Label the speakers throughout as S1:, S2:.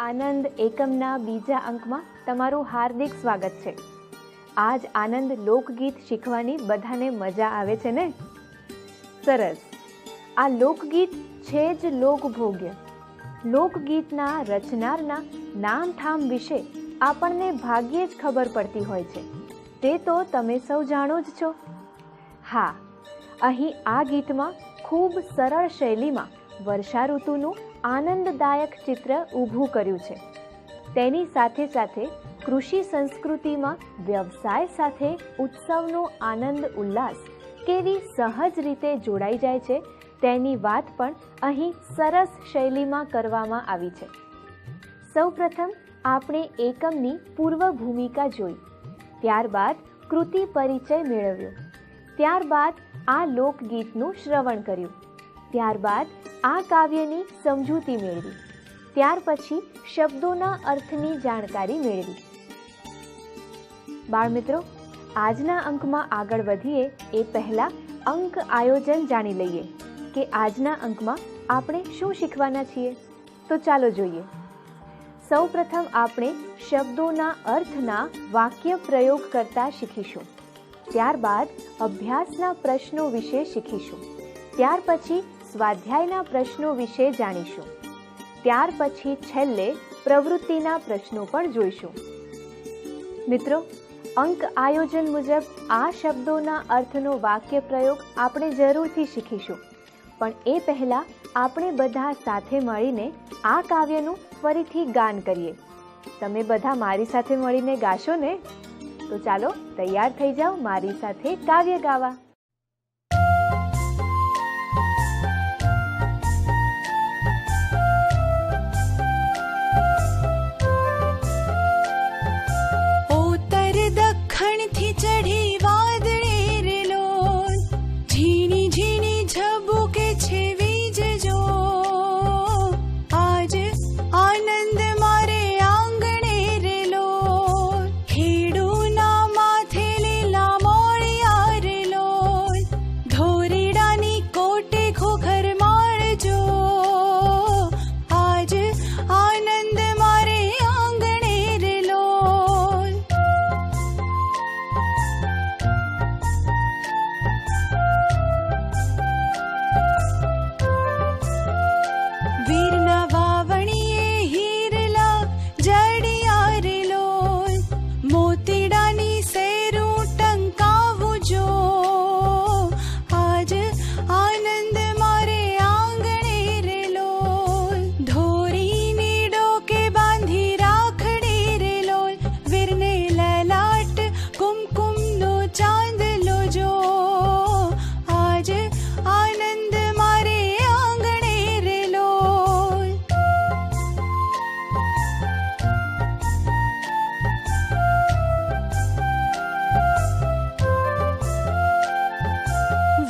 S1: આનંદ એકમના બીજા અંકમાં તમારું હાર્દિક સ્વાગત છે। આજ આનંદ લોકગીત શીખવાની બધાને મજા આવે છે ને? સરસ। આ લોકગીત છે જ લોકભોગ્ય। લોકગીતના રચનારના નામઠામ વિશે આપણને ભાગ્યે જ ખબર પડતી હોય છે, તે તો તમે સૌ જાણો જ છો। હા, અહીં આ ગીતમાં ખૂબ સરળ શૈલીમાં વર્ષા ઋતુનું આનંદદાયક ચિત્ર ઊભું કર્યું છે। તેની સાથે સાથે કૃષિ સંસ્કૃતિમાં વ્યવસાય સાથે ઉત્સવનો આનંદ ઉલ્લાસ કેવી સહજ રીતે જોડાઈ જાય છે તેની વાત પણ અહીં સરસ શૈલીમાં કરવામાં આવી છે। સૌપ્રથમ આપણે એકમની પૂર્વ ભૂમિકા જોઈ, ત્યારબાદ કૃતિ પરિચય મેળવ્યો, ત્યારબાદ આ લોકગીતનું શ્રવણ કર્યું, ત્યારબાદ આ કાવ્યની સમજૂતી મેળવી, ત્યાર પછી શબ્દોના અર્થની જાણકારી મેળવી। બાળમિત્રો, આજના અંકમાં આગળ વધીએ એ પહેલા અંક આયોજન જાણી લઈએ કે આજના અંકમાં આપણે શું શીખવાના છીએ। તો ચાલો જોઈએ। સૌપ્રથમ આપણે શબ્દોના અર્થના વાક્ય પ્રયોગ કરતા શીખીશું, ત્યારબાદ અભ્યાસના પ્રશ્નો વિશે શીખીશું, ત્યાર પછી સ્વાધ્યાયના પ્રશ્નો વિશે જાણીશું, ત્યાર પછી છેલ્લે પ્રવૃત્તિના પ્રશ્નો પણ જોઈશું। મિત્રો, અંક આયોજન મુજબ આ શબ્દોના અર્થનો વાક્ય પ્રયોગ આપણે જરૂરથી શીખીશું, પણ એ પહેલાં આપણે બધા સાથે મળીને આ કાવ્યનું ફરીથી ગાન કરીએ। તમે બધા મારી સાથે મળીને ગાશો ને? તો ચાલો તૈયાર થઈ જાઓ મારી સાથે કાવ્ય ગાવા।
S2: ચઢી વાદળે રેલો, ઝીણી ઝીણી ઝબૂકે છે વીજ જો, આજ આનંદ મારે આંગણે રેલો, ખેડૂના માથે લીલા મોળિયા રેલો, ધોરીડાની કોટે ખોખર માળજો, આજ આનંદ મારે આંગણે રેલો। વીરના વાવણીએ હીરલા જડિયા રેલો, મોતીડાની સેરું ટંકાવું જો, આજ આનંદ મારે આંગણે રેલો, ધોરીની ડોકે બાંધી રાખડી રેલો, વીરને લલાટ કુમકુમનો ચાંદલો જો, આજ આનંદ મારે આંગણે રેલો।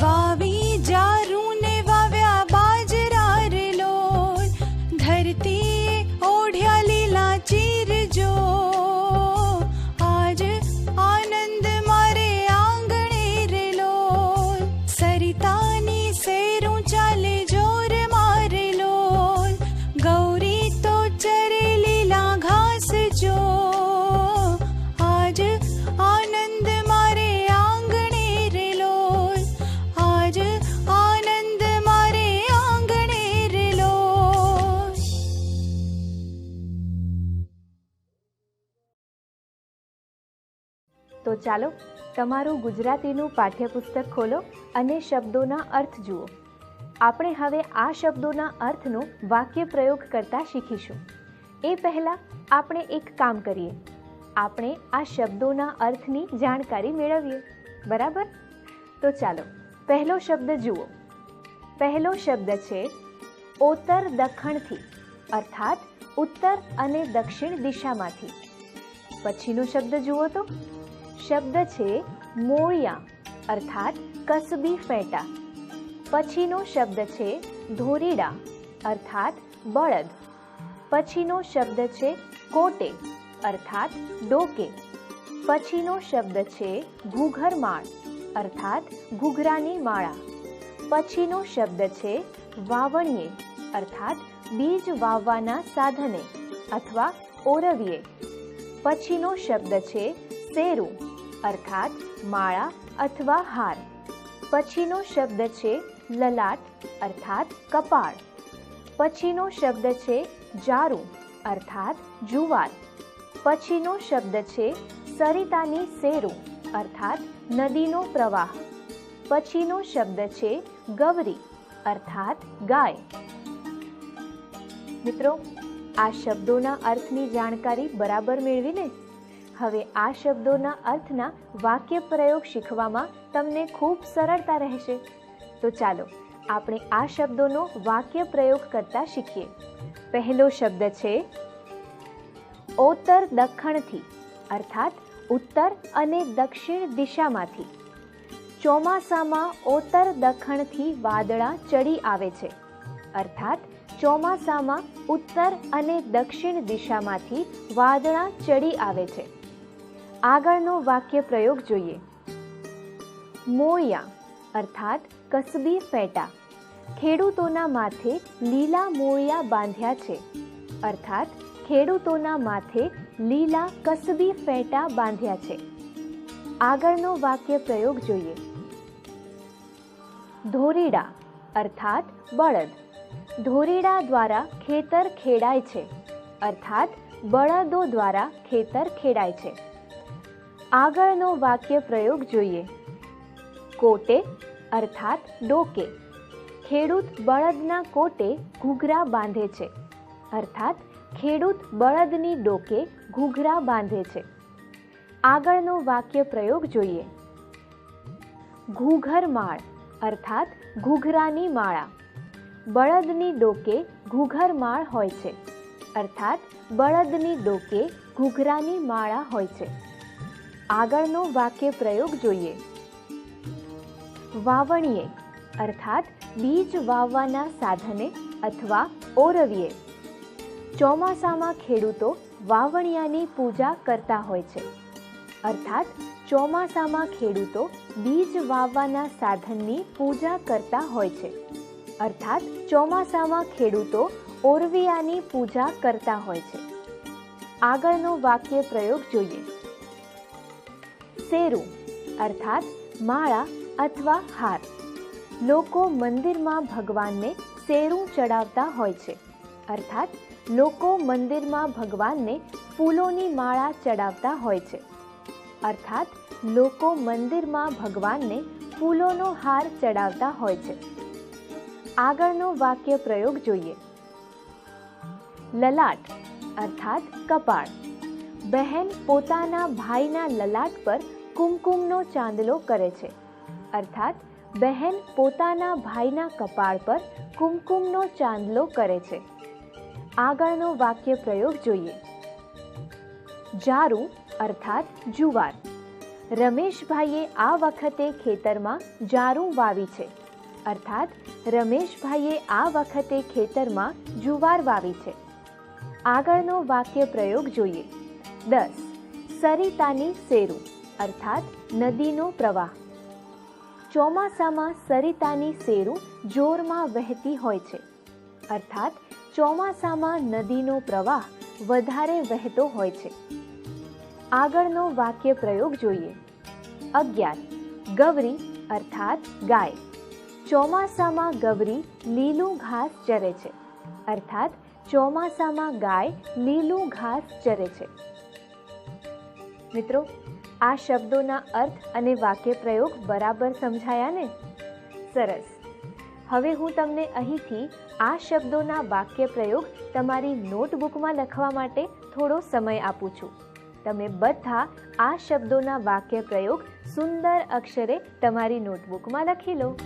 S2: વાવી જારું ને વાવ્યા બાજરા રેલો, ધરતીએ ઓઢ્યા લીલા ચીર જો, આજ આનંદ મારે આંગણે રેલો, સરિતાની સેરું ચાલે જોર મારેલો, ગૌરી તો ચરે લીલા ઘાસ જો, આજ આનંદ મારે આંગણે રેલો, આજ આનંદ મારે આંગણે રેલો।
S1: તો ચાલો તમારું ગુજરાતીનું પાઠ્યપુસ્તક ખોલો અને શબ્દોના અર્થ જુઓ। આપણે હવે આ શબ્દોના અર્થનો વાક્ય પ્રયોગ કરતા શીખીશું। એ પહેલાં આપણે એક કામ કરીએ, આપણે આ શબ્દોના અર્થની જાણકારી મેળવીએ, બરાબર? તો ચાલો પહેલો શબ્દ જુઓ। પહેલો શબ્દ છે ઓતર દખણથી, અર્થાત ઉત્તર અને દક્ષિણ દિશામાંથી। પછીનો શબ્દ જુઓ તો શબ્દ છે મોળિયા, અર્થાત કસબી ફેંટા। પછીનો શબ્દ છે ધોરીડા, અર્થાત બળદ। પછીનો શબ્દ છે કોટે, અર્થાત ડોકે। પછીનો શબ્દ છે ઘૂઘરમાળ, અર્થાત ઘૂઘરાની માળા। પછીનો શબ્દ છે વાવણીએ, અર્થાત બીજ વાવવાના સાધને। અથવા ઓરવીએ. પછીનો શબ્દ છે શેરું અર્થાત માળા અથવા હાર. પછીનો શબ્દ છે લલાટ અર્થાત કપાળ. પછીનો શબ્દ છે જારું અર્થાત જુવાર. પછીનો શબ્દ છે સરિતાની શેરું અર્થાત નદીનો પ્રવાહ. પછીનો શબ્દ છે ગવરી અર્થાત ગાય. મિત્રો, આ શબ્દોના અર્થની જાણકારી બરાબર મેળવીને હવે આ શબ્દોના અર્થના વાક્ય પ્રયોગ શીખવામાં તમને ખૂબ સરળતા રહેશે. તો ચાલો આપણે આ શબ્દોનો વાક્ય પ્રયોગ કરતા શીખીએ. પહેલો શબ્દ છે ઓતર દખણથી અર્થાત ઉત્તર અને દક્ષિણ દિશામાંથી. ચોમાસામાં ઓતર દખણથી વાદળા ચડી આવે છે અર્થાત ચોમાસામાં ઉત્તર અને દક્ષિણ દિશામાંથી વાદળા ચડી આવે છે. આગળનો વાક્ય પ્રયોગ જોઈએ. મોળિયા અર્થાત કસબી ફેટા. ખેડૂતોના માથે લીલા મોળિયા બાંધ્યા છે અર્થાત ખેડૂતોના માથે લીલા કસબી ફેટા બાંધ્યા છે. આગળનો વાક્ય પ્રયોગ જોઈએ. ધોરીડા અર્થાત બળદ. ધોરીડા દ્વારા ખેતર ખેડાય છે અર્થાત બળદો દ્વારા ખેતર ખેડાય છે. આગળનો વાક્ય પ્રયોગ જોઈએ. કોટે અર્થાત ડોકે. ખેડૂત બળદના કોટે ઘૂઘરા બાંધે છે અર્થાત ખેડૂત બળદની ડોકે ઘૂઘરા બાંધે છે. આગળનો વાક્ય પ્રયોગ જોઈએ. ઘૂઘરમાળ અર્થાત ઘૂઘરાની માળા. બળદની ડોકે ઘૂઘરમાળ હોય છે અર્થાત બળદની ડોકે ઘૂઘરાની માળા હોય છે. આગળનો વાક્ય પ્રયોગ જોઈએ. વાવણીએ અર્થાત બીજ વાવવાના સાધને અથવા ઓરવીએ. ચોમાસામાં ખેડૂતો વાવણિયાની પૂજા કરતા હોય છે અર્થાત ચોમાસામાં ખેડૂતો બીજ વાવવાના સાધનની પૂજા કરતા હોય છે અર્થાત ચોમાસામાં ખેડૂતો ઓરવિયાની પૂજા કરતા હોય છે. આગળનો વાક્ય પ્રયોગ જોઈએ. શેરું અર્થાત માળા અથવા હાર. લોકો મંદિરમાં ભગવાનને શેરું ચડાવતા હોય છે અર્થાત લોકો મંદિરમાં ભગવાનને ફૂલોની માળા ચડાવતા હોય છે અર્થાત લોકો મંદિરમાં ભગવાનને ફૂલોનો હાર ચડાવતા હોય છે. આગળનો વાક્ય પ્રયોગ જોઈએ. લલાટ અર્થાત કપાળ. બહેન પોતાના ભાઈના લલાટ પર કુમકુમનો ચાંદલો કરે છે અર્થાત બહેન પોતાના ભાઈના કપાળ પર કુમકુમનો ચાંદલો કરે છે. આગળનો વાક્ય પ્રયોગ જોઈએ. જારું અર્થાત જુવાર. રમેશભાઈએ આ વખતે ખેતરમાં જારું વાવી છે અર્થાત રમેશભાઈએ આ વખતે ખેતરમાં જુવાર વાવી છે. આગળનો વાક્ય પ્રયોગ જોઈએ. 10. સરિતાની શેરું અર્થાત નદીનો પ્રવાહ. ચોમાસામાં સરિતાની શેરું જોરમાં વહેતી હોય છે અર્થાત ચોમાસામાં નદીનો પ્રવાહ વધારે વહેતો હોય છે. આગળનો વાક્ય પ્રયોગ જોઈએ. 11. ગવરી અર્થાત ગાય. ચોમાસામાં ગવરી લીલું ઘાસ ચરે છે અર્થાત ચોમાસામાં ગાય લીલું ઘાસ ચરે છે. મિત્રો, આ શબ્દોના અર્થ અને વાક્ય પ્રયોગ બરાબર સમજાયા ને? સરસ. હવે હું તમને અહીંથી આ શબ્દોના વાક્ય પ્રયોગ તમારી નોટબુકમાં લખવા માટે થોડો સમય આપું છું. તમે બધા આ શબ્દોના વાક્ય પ્રયોગ સુંદર અક્ષરે તમારી નોટબુકમાં લખી લો.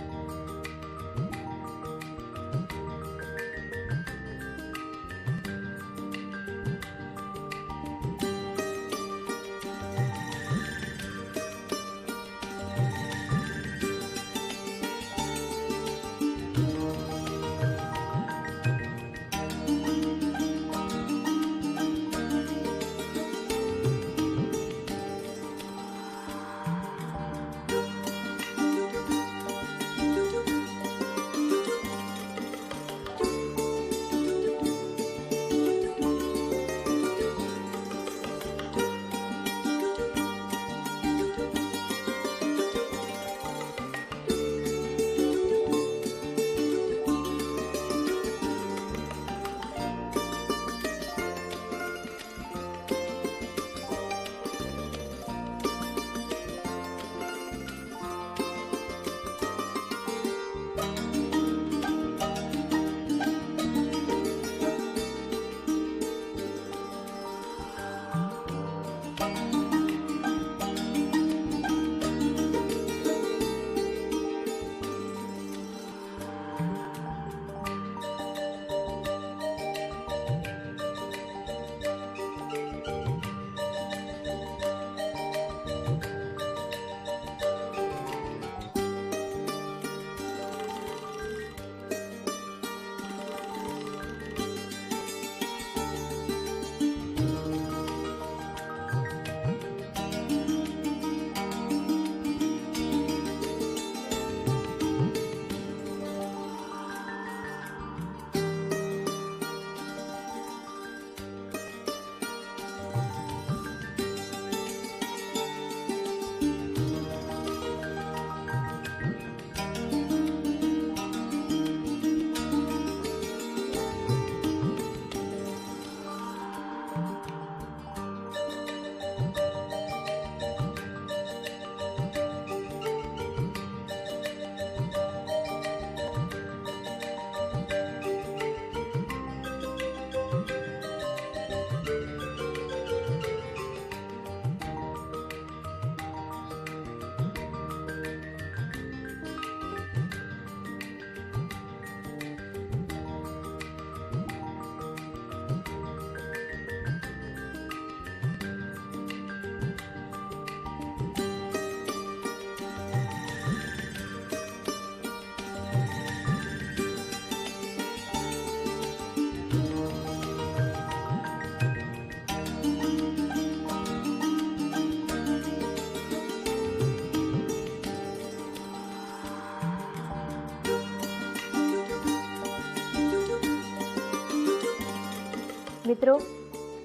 S1: મિત્રો,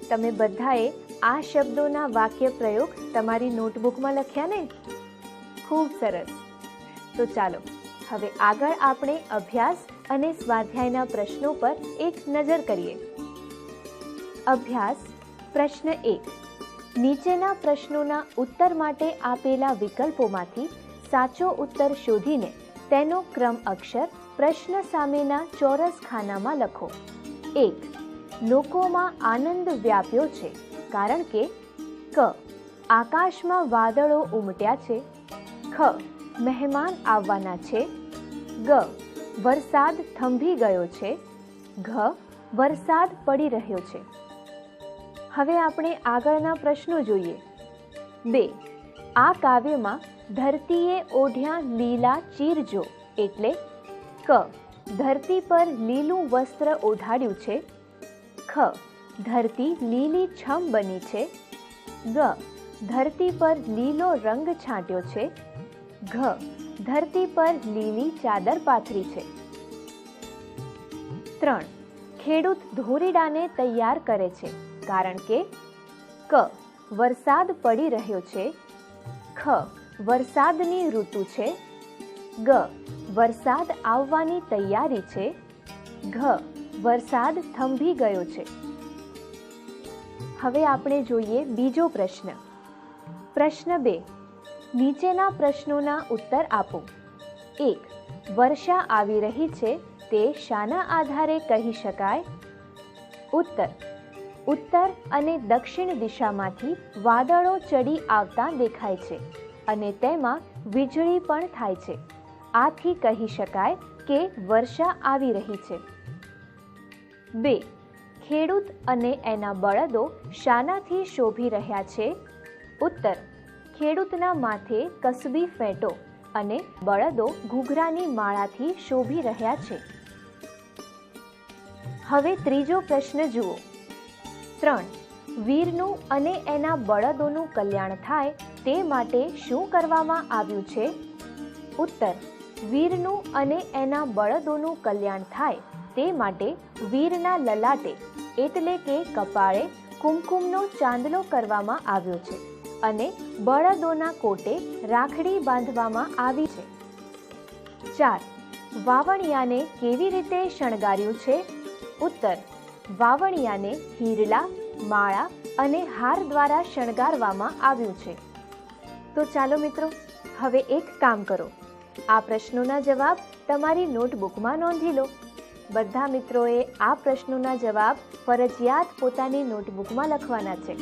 S1: તમે બધાએ આ શબ્દોના વાક્ય પ્રયોગ તમારી નોટબુકમાં લખ્યા ને? ખૂબ સરસ. તો ચાલો હવે આગળ આપણે અભ્યાસ અને સ્વાધ્યાયના પ્રશ્નો પર એક નજર કરીએ. અભ્યાસ પ્રશ્ન 1. નીચેના પ્રશ્નોના ઉત્તર માટે આપેલા વિકલ્પોમાંથી સાચો ઉત્તર શોધીને તેનો ક્રમ અક્ષર પ્રશ્ન સામેના ચોરસ ખાનામાં લખો. 1. લોકોમાં આનંદ વ્યાપ્યો છે કારણ કે ક. આકાશમાં વાદળો ઉમટ્યા છે. ખ. મહેમાન આવવાના છે. ગ. વરસાદ થંભી ગયો છે. ઘ. વરસાદ પડી રહ્યો છે. હવે આપણે આગળના પ્રશ્નો જોઈએ. 2. આ કાવ્યમાં ધરતીએ ઓઢ્યા લીલા ચીરજો એટલે ક. ધરતી પર લીલું વસ્ત્ર ઓઢાડ્યું છે. ખ. ધરતી લીલી છમ બની છે. ગ. ધરતી પર લીલો રંગ છાંટ્યો છે. ઘ. ધરતી પર લીલી ચાદર પાથરી છે. 3. ખેડૂત ધોરીડાને તૈયાર કરે છે કારણ કે ક. વરસાદ પડી રહ્યો છે. ખ. વરસાદની ઋતુ છે. ગ. વરસાદ આવવાની તૈયારી છે. ઘ. વરસાદ થંભી ગયો છે. હવે આપણે જોઈએ બીજો પ્રશ્ન. પ્રશ્ન 2. નીચેના પ્રશ્નોના ઉત્તર આપો. 1. વર્ષા આવી રહી છે તે શાના આધારે કહી શકાય? ઉત્તર. ઉત્તર અને દક્ષિણ દિશામાંથી વાદળો ચડી આવતા દેખાય છે અને તેમાં વીજળી પણ થાય છે. આથી કહી શકાય કે વર્ષા આવી રહી છે. 2. ખેડૂત અને એના બળદો શાનાથી શોભી રહ્યા છે? ઉત્તર. ખેડૂતના માથે કસબી ફેંટો અને બળદો ઘૂઘરાની માળાથી શોભી રહ્યા છે. હવે ત્રીજો પ્રશ્ન જુઓ. 3. વીરનું અને એના બળદોનું કલ્યાણ થાય તે માટે શું કરવામાં આવ્યું છે? ઉત્તર. વીરનું અને એના બળદોનું કલ્યાણ થાય તે માટે વીરના લલાટે એટલે કે કપાળે કુમકુમનો ચાંદલો કરવામાં આવ્યો છે અને બળદોના કોટે રાખડી બાંધવામાં આવી છે. 4. વાવણિયાને કેવી રીતે શણગાર્યું છે? ઉત્તર. વાવણિયાને હીરલા, માળા અને હાર દ્વારા શણગારવામાં આવ્યું છે. તો ચાલો મિત્રો, હવે એક કામ કરો. આ પ્રશ્નોના જવાબ તમારી નોટબુકમાં નોંધી લો. બધા મિત્રોએ આ પ્રશ્નોના જવાબ ફરજિયાત પોતાની નોટબુકમાં લખવાના છે.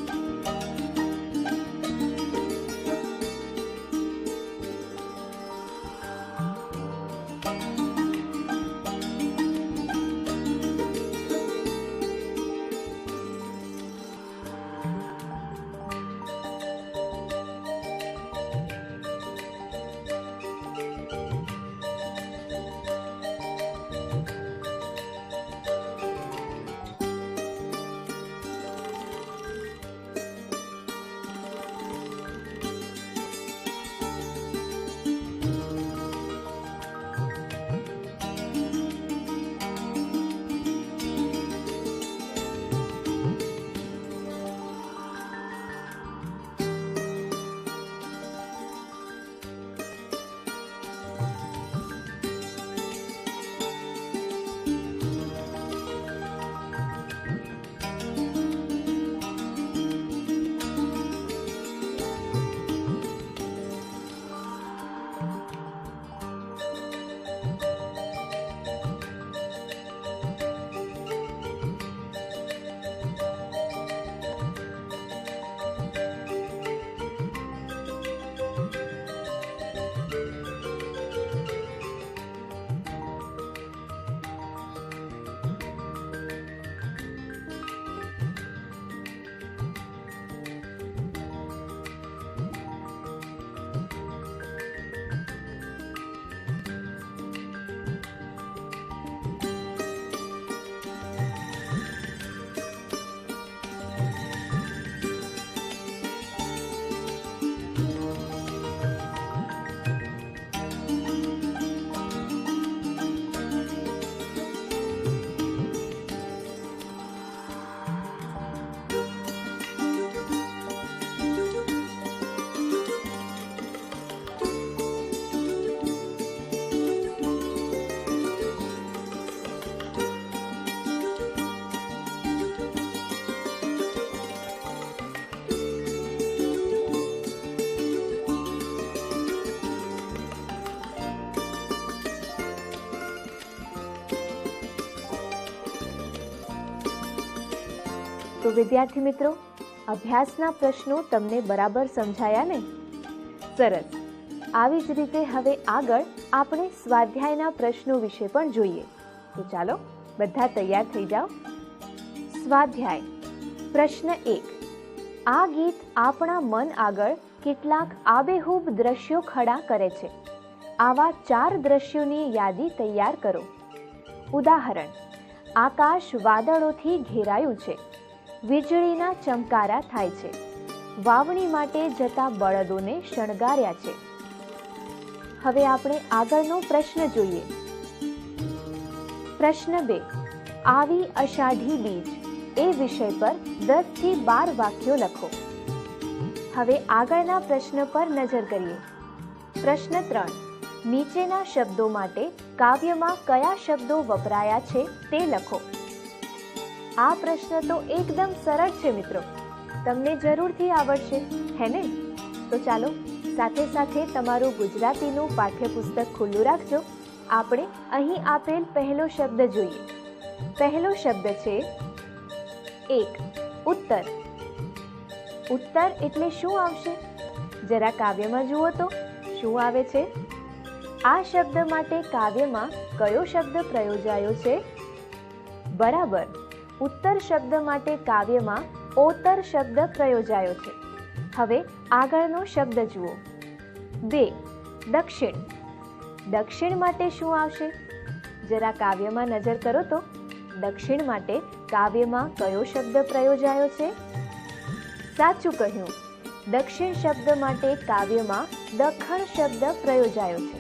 S1: તો વિદ્યાર્થી મિત્રો, અભ્યાસના પ્રશ્નો તમને બરાબર સમજાયા ને? સરસ. આવી જ રીતે હવે આગળ આપણે સ્વાધ્યાયના પ્રશ્નો વિશે પણ જોઈએ. તો ચાલો બધા તૈયાર થઈ જાઓ. સ્વાધ્યાય પ્રશ્ન 1. આ ગીત આપણા મન આગળ કેટલાક આબેહૂબ દ્રશ્યો ખડા કરે છે. આવા 4 દ્રશ્યોની યાદી તૈયાર કરો. ઉદાહરણ: આકાશ વાદળોથી ઘેરાયું છે, વીજળીના ચમકારા થાય છે, વાવણી માટે જતા બળદોને શણગાર્યા છે. હવે આપણે આગળનો પ્રશ્ન જોઈએ. પ્રશ્ન 2. આવી અષાઢી બીજ એ વિષય પર 10 થી 12 વાક્યો લખો. હવે આગળના પ્રશ્ન પર નજર કરીએ. પ્રશ્ન 3. નીચેના શબ્દો માટે કાવ્યમાં કયા શબ્દો વપરાયા છે તે લખો. આ પ્રશ્ન તો એકદમ સરળ છે મિત્રો, તમને જરૂરથી આવડશે, હે ને? તો ચાલો સાથે સાથે તમારું ગુજરાતીનું પાઠ્યપુસ્તક ખુલ્લું રાખજો. આપણે અહીં આપેલ પહેલો શબ્દ જોઈએ. પહેલો શબ્દ છે 1. ઉત્તર. ઉત્તર એટલે શું આવશે? જરા કાવ્યમાં જુઓ તો શું આવે છે? આ શબ્દ માટે કાવ્યમાં કયો શબ્દ પ્રયોજાયો છે? બરાબર, ઉત્તર શબ્દ માટે કાવ્યમાં ઓતર શબ્દ પ્રયોજાયો છે. હવે આગળનો શબ્દ જુઓ. 2. દક્ષિણ. દક્ષિણ માટે શું આવશે? જરા કાવ્યમાં નજર કરો તો દક્ષિણ માટે કાવ્યમાં કયો શબ્દ પ્રયોજાયો છે? સાચું કહ્યું, દક્ષિણ શબ્દ માટે કાવ્યમાં દખણ શબ્દ પ્રયોજાયો છે.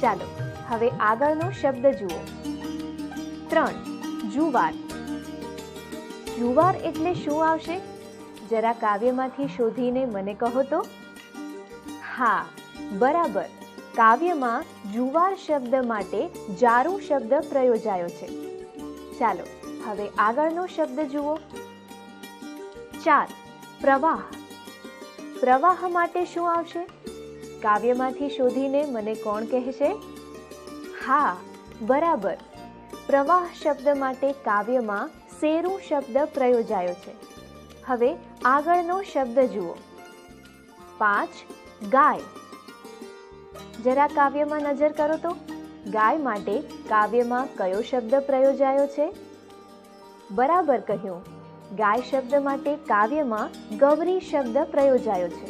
S1: ચાલો હવે આગળનો શબ્દ જુઓ. 3. જુવાર. જુવાર એટલે શું આવશે? જરા કાવ્યમાંથી શોધીને મને કહો તો. હા, બરાબર, કાવ્યમાં જુવાર શબ્દ માટે જારું શબ્દ પ્રયોજાયો છે. ચાલો હવે આગળનો શબ્દ જુઓ. 4. પ્રવાહ. પ્રવાહ માટે શું આવશે? કાવ્યમાંથી શોધીને મને કોણ કહેશે? હા, બરાબર, પ્રવાહ શબ્દ માટે કાવ્યમાં શેરું શબ્દ પ્રયોજાયો છે. હવે આગળનો શબ્દ જુઓ. 5. ગાય. જરા કાવ્યમાં નજર કરો તો ગાય માટે કાવ્યમાં કયો શબ્દ પ્રયોજાયો છે? બરાબર કહ્યું, ગાય શબ્દ માટે કાવ્યમાં ગૌરી શબ્દ પ્રયોજાયો છે.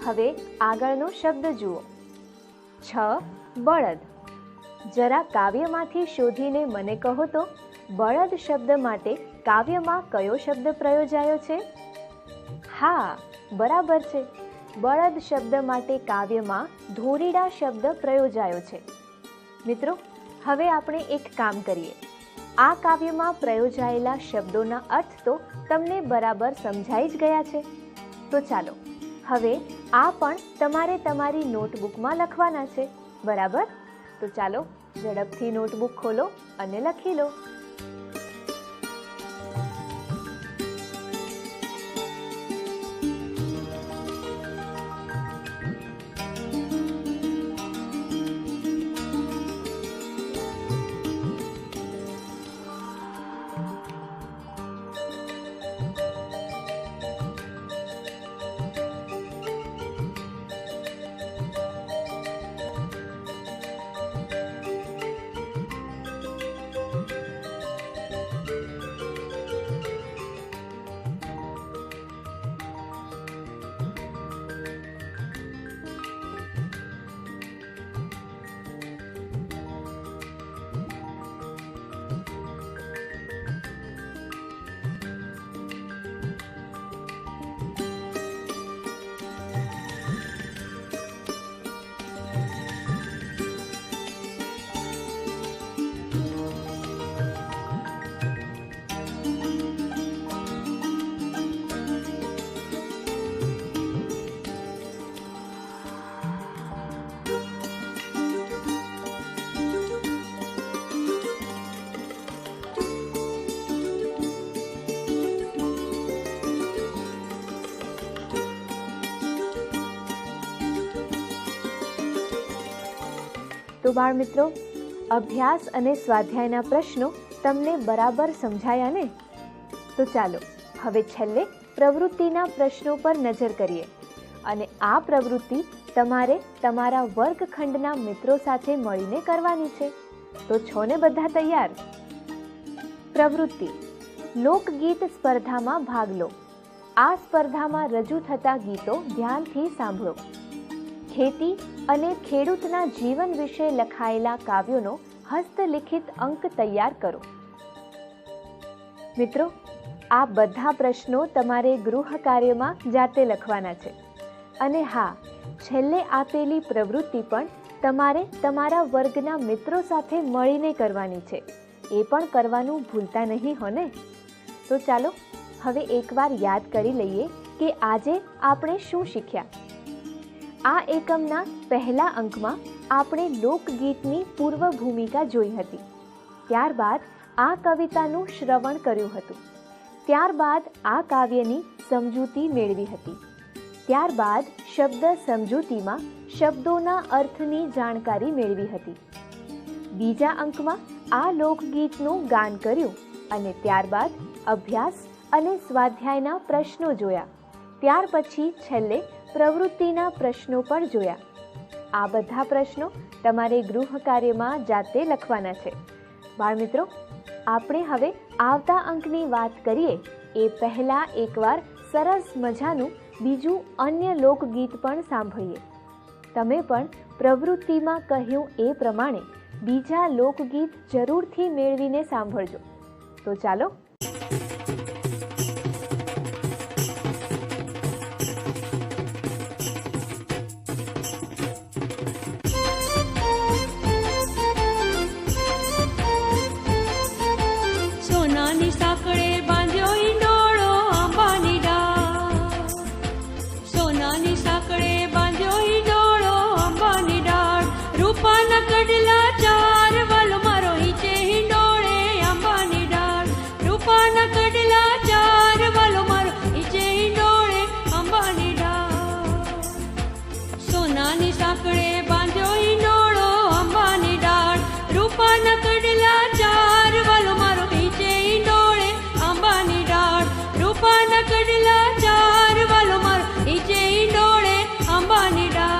S1: હવે આગળનો શબ્દ જુઓ. 6. બળદ. જરા કાવ્યમાંથી શોધીને મને કહો તો બળદ શબ્દ માટે કાવ્યમાં કયો શબ્દ પ્રયોજાયો છે? હા, બરાબર છે, બળદ શબ્દ માટે કાવ્યમાં ધોરીડા શબ્દ પ્રયોજાયો છે. મિત્રો, હવે આપણે એક કામ કરીએ. આ કાવ્યમાં પ્રયોજાયેલા શબ્દોના અર્થ તો તમને બરાબર સમજાઈ જ ગયા છે. તો ચાલો હવે આ પણ તમારે તમારી નોટબુકમાં લખવાના છે, બરાબર? તો ચાલો ઝડપથી નોટબુક ખોલો અને લખી લો. તો બાળ મિત્રો, અભ્યાસ અને સ્વાધ્યાયના પ્રશ્નો તમને બરાબર સમજાયા ને? તો ચાલો હવે છેલ્લે પ્રવૃત્તિના પ્રશ્નો પર નજર કરીએ અને આ પ્રવૃત્તિ તમારે તમારા વર્ગખંડના મિત્રો સાથે મળીને કરવાની છે. તો છો ને બધા તૈયાર? પ્રવૃત્તિ: લોકગીત સ્પર્ધામાં ભાગ લો. આ સ્પર્ધામાં રજૂ થતા ગીતો ધ્યાનથી સાંભળો. ખેતી અને ખેડૂતના જીવન વિશે લખાયેલા કાવ્યોનો હસ્તલિખિત અંક તૈયાર કરો. મિત્રો, આ બધા પ્રશ્નો તમારે ગૃહ કાર્યમાં જાતે લખવાના છે. અને હા, છેલ્લે આપેલી પ્રવૃત્તિ પણ તમારે તમારા વર્ગના મિત્રો સાથે મળીને કરવાની છે. એ પણ કરવાનું ભૂલતા નહીં હો ને? તો ચાલો હવે એકવાર યાદ કરી લઈએ કે આજે આપણે શું શીખ્યા. આ એકમના પહેલા અંકમાં આપણે લોકગીતની પૂર્વ ભૂમિકા જોઈ હતી. ત્યારબાદ આ કવિતાનું શ્રવણ કર્યું હતું. ત્યારબાદ આ કાવ્યની સમજૂતી મેળવી હતી. ત્યારબાદ શબ્દ સમજૂતીમાં શબ્દોના અર્થની જાણકારી મેળવી હતી. બીજા અંકમાં આ લોકગીતનું ગાન કર્યું અને ત્યારબાદ અભ્યાસ અને સ્વાધ્યાયના પ્રશ્નો જોયા. ત્યાર પછી છેલ્લે પ્રવૃત્તિના પ્રશ્નો પણ જોયા. આ બધા પ્રશ્નો તમારે ગૃહ કાર્યમાં જાતે લખવાના છે. બાળમિત્રો, આપણે હવે આવતા અંકની વાત કરીએ એ પહેલાં એકવાર સરસ મજાનું બીજું અન્ય લોકગીત પણ સાંભળીએ. તમે પણ પ્રવૃત્તિમાં કહ્યું એ પ્રમાણે બીજા લોકગીત જરૂરથી મેળવીને સાંભળજો. તો ચાલો.
S2: સોનાની સાંકળે બાંધ્યો હિંડોળો આંબાની ડાળ. સોનાની સાંકળે બાંધ્યો હિંડોળો આંબાની ડાળ. રૂપાના કડલા ચાર વાલો મારો હિંચે હિંડોળે આંબાની ડાળ. રૂપાના કડલા ચાર વાલો મારો હિંચે હિંડોળે આંબાની ડાળ. સોનાની સાંકળે બાંધ્યો હિંડોળો આંબાની ડાળ. રૂપાના કડલા ચાર વાલો મારો હિંચે હિંડોળે આંબાની ડાળ. રૂપાના કડલા ચાર વાલો મારો હિંચે હિંડોળે આંબાની ડાળ.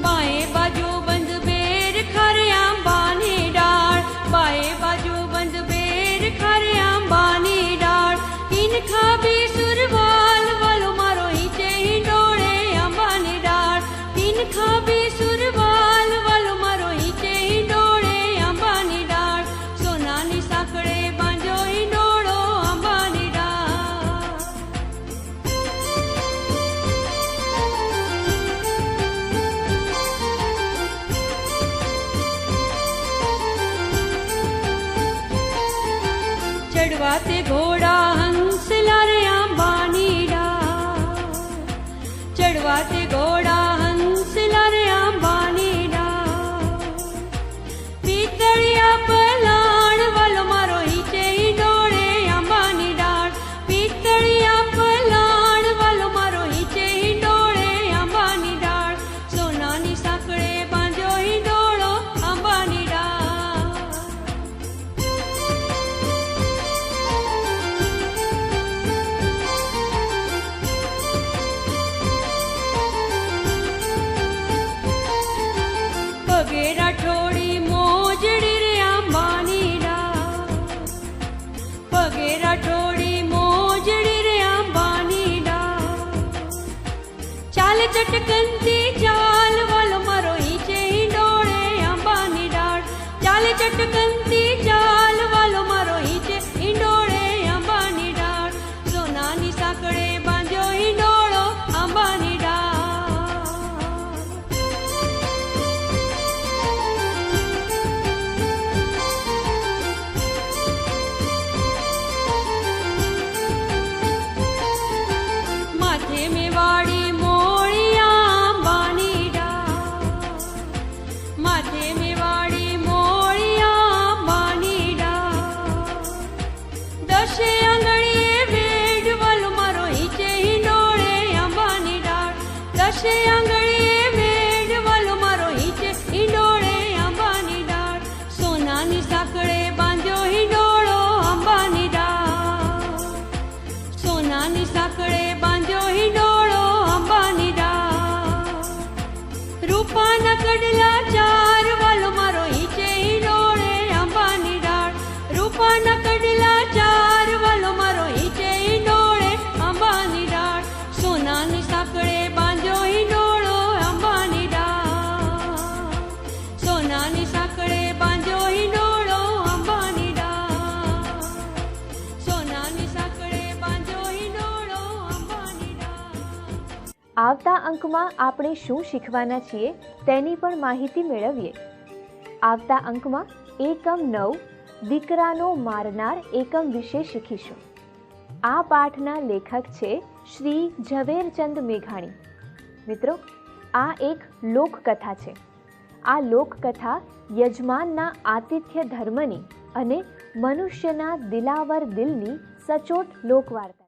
S2: બાએ બાજુ બંધ બેર ખરે આંબાની ડાળ. બાએ બાજુ બંધ બેર ખરે આંબાની ડાળ. ઈનખા બી સુરવાલ વાલો મારો હિંચે હિંડોળે આંબાની ડાળ. ઈનખા બી સુરવાલ વાલો મારો હિંચે હિંડોળે આંબાની ડાળ. સોનાની સાંકળે બાંધ્યો હિંડોળો આંબાની ડાળ. ચડવા તે ઘોડા હંસલા રે આંબાની ડાળ. ચડવા તે ઘોડા હંસલા રે આંબાની ડાળ. પિતળિયા પલાણ વાલો મારો હિંચે હિંડોળે આંબાની ડાળ. પિતળિયા પલાણ વાલો મારો હિંચે હિંડોળે આંબાની ડાળ. સોનાની સાંકળે બાંધ્યો હિંડોળો આંબાની ડાળ. પગે રાઠોડી મોજડી રે આંબાની ડાળ. પગે રાઠોડી મોજડી રે આંબાની ડાળ. ચાલ ચટકનથી ચાલ વાલો મારો હિંચે હિંડોળે આંબાની ડાળ. ચાલ ચટકનથી ચાલ વાલો મારો હિંચે હિંડોળે આંબાની ડાળ. સોનાની સાંકળે બાંધ્યો હિંડોળો આંબાની ડાળ. માથે મેવાડી મોળિયા આંબાની ડાળ. માથે મેવાડી મોળિયા સોનાની સાંકળે બાંધ્યો હિંડોળો આંબાની ડાળ, રૂપાના કડલા ચાર વાલો મારો ઈચે હિંડોળે આંબાની ડાળ, રૂપાના કડલા ચાર વાલો મારો ઈચે હિંડોળે આંબાની ડાળ, સોનાની સાંકળે બાંધ્યો હિંડોળો આંબાની ડાળ, સોનાની સાંકળે બાંધ્યો હિંડોળો આંબાની ડાળ, સોનાની સાંકળે બાંધ્યો હિંડોળો આંબાની ડાળ.
S1: આવતા અંકમાં આપણે શું શીખવાના છીએ તેની પણ માહિતી મેળવીએ. આવતા અંકમાં એકમ 9 દીકરાનો મારનાર એકમ વિશે શીખીશું. આ પાઠના લેખક છે શ્રી ઝવેરચંદ મેઘાણી. મિત્રો, આ એક લોકકથા છે. આ લોકકથા યજમાનના આતિથ્ય ધર્મની અને મનુષ્યના દિલાવર દિલની સચોટ લોકવાર્તા.